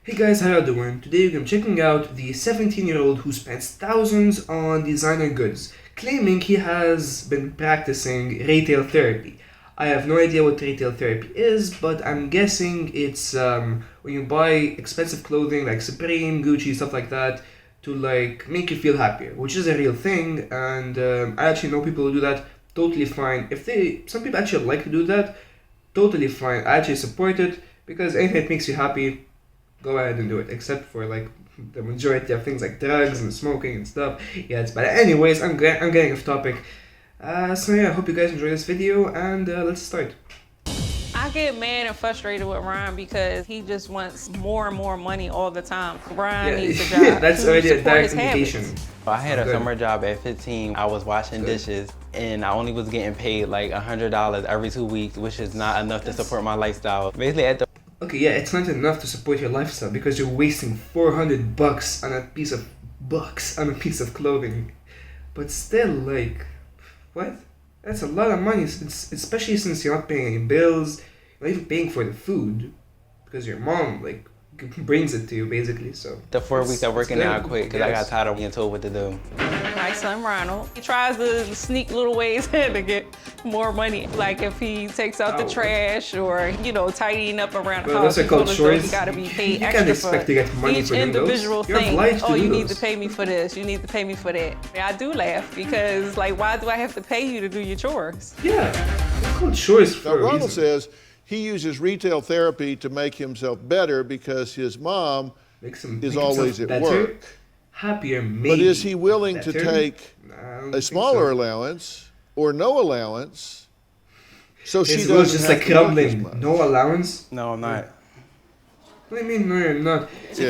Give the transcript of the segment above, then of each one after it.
Hey guys, how you doing? Today I'm checking out the 17-year-old who spends thousands on designer goods, claiming he has been practicing retail therapy. I have no idea what retail therapy is, but I'm guessing it's when you buy expensive clothing like Supreme, Gucci, stuff like that, to like make you feel happier, which is a real thing. And I actually know people who do that. Totally fine. Some people actually like to do that. Totally fine. I actually support it because anything that makes you happy, go ahead and do it. Except for like the majority of things like drugs and smoking and stuff. Yeah, it's bad. Anyways, I'm getting off topic. So yeah, I hope you guys enjoy this video and let's start. I get mad and frustrated with Ryan because he just wants more and more money all the time. Ryan needs a job. That's to already a support direct his habits. indication. I had a Good. summer job at 15. I was washing dishes and I only was getting paid like $100 every 2 weeks, which is not enough to support my lifestyle. Basically at the Okay, yeah, it's not enough to support your lifestyle because you're wasting $400 on a piece of clothing. But still, like, what? That's a lot of money, especially since you're not paying any bills, you're not even paying for the food because your mom like brings it to you basically. So the 4 weeks of working there, I quit because I got Yes. tired of being told what to do. My son Ronald, he tries to sneak little ways to get more money. Like if he takes out the Oh. trash or, tidying up around the Well, house, those are called before the door, chores. he gotta be paid You extra can't expect for to get money each for doing those. individual You're thing. obliged to Oh, do you need those. to pay me for this, you need to pay me for that. Yeah, I do laugh because like, why do I have to pay you to do your chores? Yeah, it's called chores for Now, a Ronald reason. says he uses retail therapy to make himself better because his mom Makes him is make always himself at better, work. happier, maybe. But is he willing to better? take Nah, I don't a think smaller so. allowance or no allowance so she His doesn't will is just have like to work as crumbling. much? No allowance. No, I'm not. What do you mean? No, you're not. Yeah.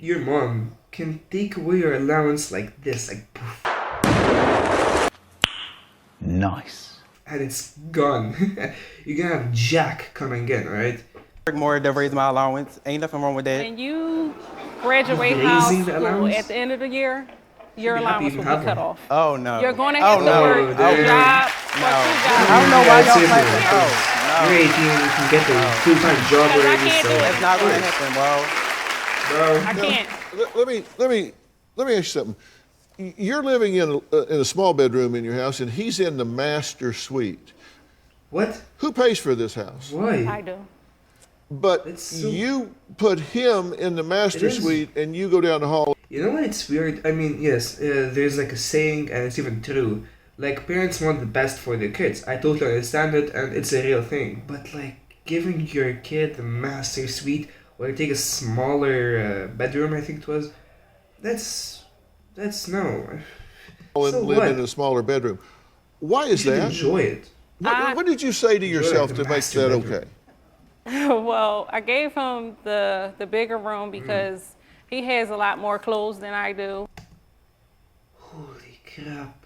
Your mom can take away your allowance like this, like poof, Nice. and it's gone. You're gonna have Jack coming in, right? Work more to raise my allowance. Ain't nothing wrong with that. When you graduate Raising high the school allowance? at the end of the year, your Should be happy allowance you will even be have cut one. off. Oh no. You're going to Oh have to no. work Oh, a damn. job No. or two jobs. I don't know why y'all Seriously. play that. You're 18, you can get a full-time job Because I already, can't so do it. That's not gonna happen, bro. I bro. can't. Let me ask you something. You're living in a small bedroom in your house, and he's in the master suite. What? Who pays for this house? Why? I do. But It's so- you put him in the master It is. suite, and you go down the hall. You know what? It's weird. I mean, yes, there's like a saying, and it's even true. Like, parents want the best for their kids. I totally understand it, and it's a real thing. But, like, giving your kid the master suite, or take a smaller bedroom, I think it was, that's no. And So live what? in a smaller bedroom. Why You is should that? enjoy it. What did you say to yourself the to make master that bedroom. okay? Well, I gave him the bigger room because he has a lot more clothes than I do. Holy crap.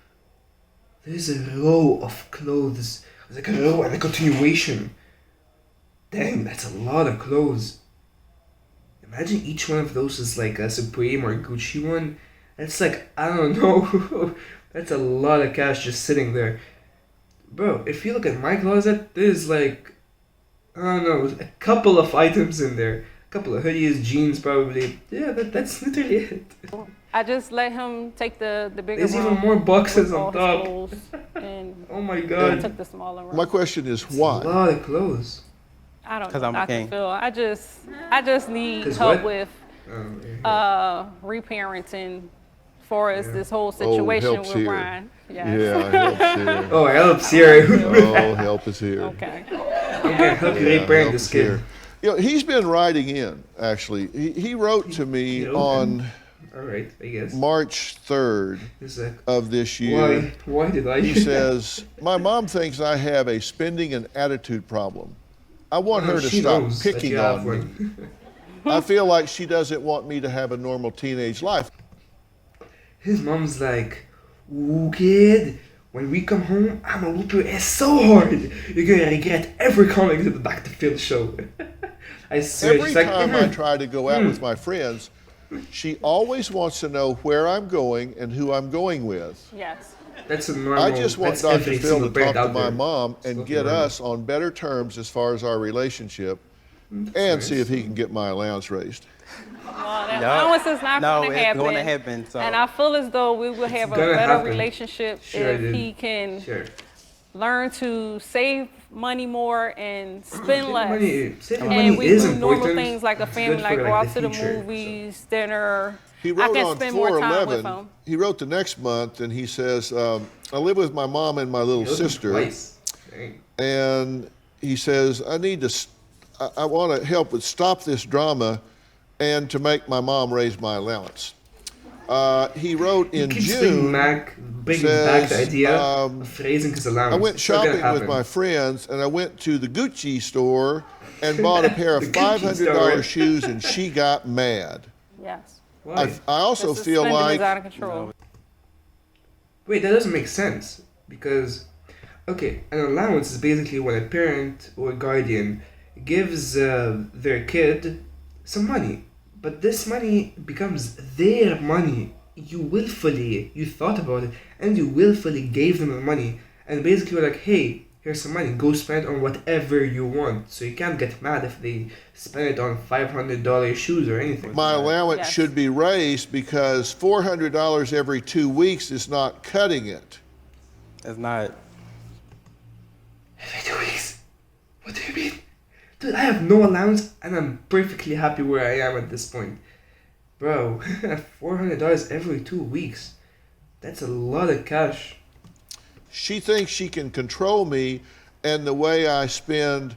There's a row of clothes. There's like a row and a continuation. Dang, that's a lot of clothes. Imagine each one of those is like a Supreme or Gucci one. That's like, I don't know. That's a lot of cash just sitting there. Bro, if you look at my closet, there's like, I don't know, a couple of items in there. A couple of hoodies, jeans probably. Yeah, that's literally it. I just let him take the bigger There's room. even more boxes with all on his top. clothes, and Oh my I god. took the smaller room. My question is A why? lot of clothes. I don't 'Cause know, I'm a Dr. king. Phil. I just need 'Cause help what? with Oh, yeah. reparenting for us this whole Oh, situation help's with here. Ryan. Yes. Yeah, help's here. Oh, helps here. Oh, help is here. Okay. Okay, help you Yeah, repair help the is skin. here. You know, he's been writing in, actually. He wrote to me He wrote on Alright, I guess. March 3rd It's like, of this year. why did I? He says, my mom thinks I have a spending and attitude problem. I want her to She stop knows that picking you have on me. one. I feel like she doesn't want me to have a normal teenage life. His mom's like, ooh kid, when we come home, I'ma whoop your ass so hard, you're gonna regret ever coming to the Dr.Phil show. I swear, Every she's like, time I try to go out with my friends, she always wants to know where I'm going and who I'm going with. Yes. that's a normal. I just want that's Dr. every Phil single to parent talk to out my there. mom It's and not get normal. us on better terms as far as our relationship. and see if he can get my allowance raised. Well, that allowance is not going to happen. No, it's going to happen. So. And I feel as though we will have a better relationship if he can learn to save money more and spend less. Saving money we is do important. normal things like a family, like go out to the movies, dinner. He wrote I can on spend more time with 4/11. him. He wrote the next month, and he says, "I live with my mom and my little sister, and he says I need to. I want to help with stop this drama, and to make my mom raise my allowance." He wrote in June. Bringing back the idea of raising his allowance. I went shopping with my friends, and I went to the Gucci store and bought a pair of $500 shoes, and she got mad. Yes. I also feel like. Out of control. Wait, that doesn't make sense because, okay, an allowance is basically when a parent or guardian gives their kid some money, but this money becomes their money. You thought about it, and you willfully gave them the money, and basically were like, hey, here's some money, go spend it on whatever you want. So you can't get mad if they spend it on $500 shoes or anything. My allowance should be raised because $400 every 2 weeks is not cutting it. It's not. Every 2 weeks? What do you mean? Dude, I have no allowance, and I'm perfectly happy where I am at this point. Bro, $400 every 2 weeks. That's a lot of cash. She thinks she can control me and the way I spend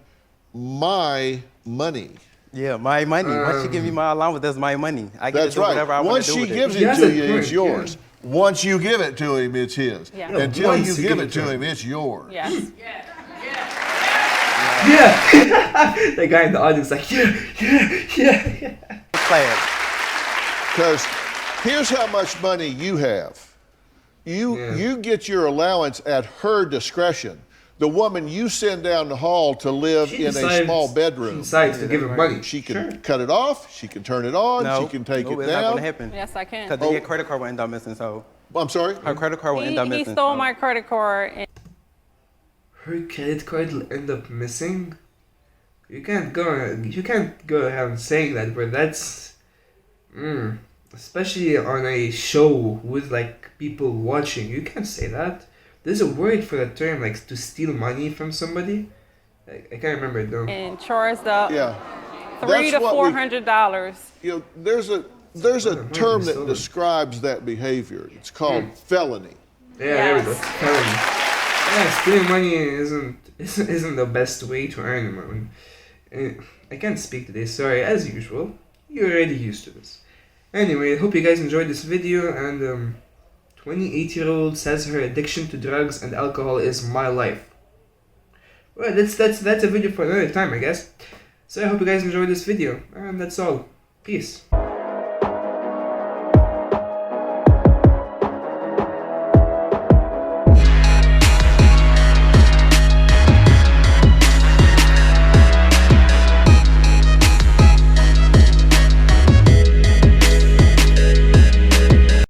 my money. Yeah, my money. Once you give me my allowance, that's my money. I get to do whatever I want to do with it. Once she gives it to you, it's yours. Yeah. Once you give it to him, it's his. Yeah. Until you give it to him, it's yours. Yes. Yeah. The guy in the audience like, yeah. Because here's how much money you have. You get your allowance at her discretion. The woman you send down the hall to live in a small bedroom. She decides to give her money. She can cut it off. She can turn it on. She can take it down. It's not going to happen. Yes, I can. Because your credit card will end up missing. So I'm sorry? Her credit card will end up missing. He stole my credit card. And her credit card will end up missing? You can't go around saying that, but that's... especially on a show with like people watching, you can't say that. There's a word for the term, like to steal money from somebody. I can't remember it though. And charged up $300 to $400. There's a term that describes that behavior. It's called felony. There we go. Felony. Yeah, stealing money isn't the best way to earn money. I can't speak today. Sorry, as usual. You're already used to this. Anyway, I hope you guys enjoyed this video, and 28-year-old says her addiction to drugs and alcohol is my life. Well, that's a video for another time, I guess. So I hope you guys enjoyed this video, and that's all. Peace.